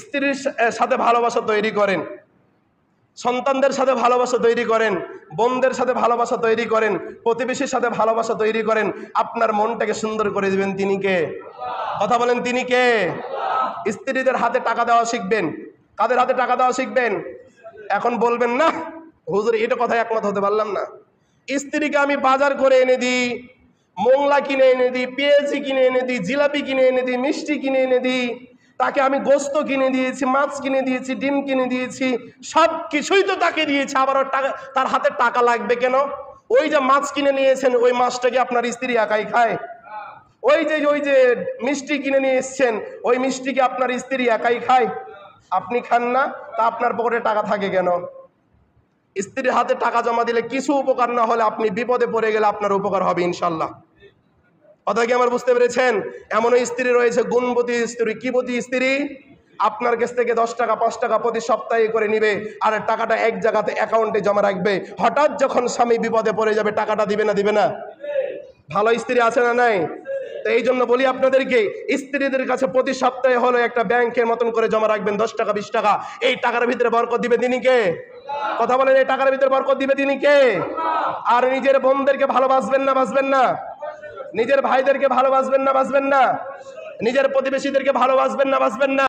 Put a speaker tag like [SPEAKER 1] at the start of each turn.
[SPEAKER 1] স্ত্রীর সাথে ভালোবাসা তৈরি করেন, সন্তানদের সাথে ভালোবাসা তৈরি করেন, বোনদের সাথে ভালোবাসা তৈরি করেন, প্রতিবেশীর সাথে ভালোবাসা তৈরি করেন। আপনার মনটাকে সুন্দর করে দিবেন তিনি কে? কথা বলেন, তিনি কে? স্ত্রীদের হাতে টাকা দেওয়া শিখবেন। কাদের হাতে টাকা দেওয়া শিখবেন? এখন বলবেন না হুজুর এটা কথা একমত হতে পারলাম না। স্ত্রীকে আমি বাজার করে এনে দিই, মোংলা কিনে এনে দিই, পেঁয়াজি কিনে এনে দিই, জিলাপি কিনে এনে দিই, মিষ্টি কিনে এনে দিই, তাকে আমি গোস্ত কিনে দিয়েছি, মাছ কিনে দিয়েছি, ডিম কিনে দিয়েছি, সব কিছুই তো তাকে দিয়েছি, আবার টাকা তার হাতে টাকা লাগবে কেন? ওই যে মাছ কিনে নিয়েছেন ওই মাছটাকে আপনার স্ত্রী একাই খায়? ওই যে মিষ্টি কিনে নিয়ে এসছেন ওই মিষ্টিকে আপনার স্ত্রী একাই খায়? আপনি খান না, তা আপনার পকেটে টাকা থাকে কেন? স্ত্রীর হাতে টাকা জমা দিলে কিছু উপকার না হলে আপনি বিপদে পড়ে গেলে আপনার উপকার হবে ইনশাল্লাহ। কথা কি আমার বুঝতে পেরেছেন? এমনও স্ত্রী রয়েছে গুণবতী স্ত্রী। কি বতী স্ত্রী? আপনার কাছ থেকে 10 টাকা 5 টাকা প্রতি সপ্তাহে করে নিবে, আর টাকাটা এক জায়গাতে অ্যাকাউন্টে জমা রাখবে। হঠাৎ যখন স্বামী বিপদে পড়ে যাবে টাকাটা দিবে না দিবে না? ভালো স্ত্রী আছে না নাই? তো এই জন্য বলি আপনাদেরকে, স্ত্রীদের কাছে প্রতি সপ্তাহে হলো একটা ব্যাংকের মতন করে জমা রাখবেন, 10 টাকা 20 টাকা। এই টাকার ভিতরে বরকত দিবে তিনি কে? কথা বলেন, এই টাকার ভিতরে বরকত দিবে তিনি কে? আর নিজের বোনদেরকে ভালোবাসবেন না বাসবেন না? নিজের ভাইদেরকে ভালোবাসবেন না বাসবেন না? নিজের প্রতিবেশীদেরকে ভালোবাসবেন না বাসবেন না?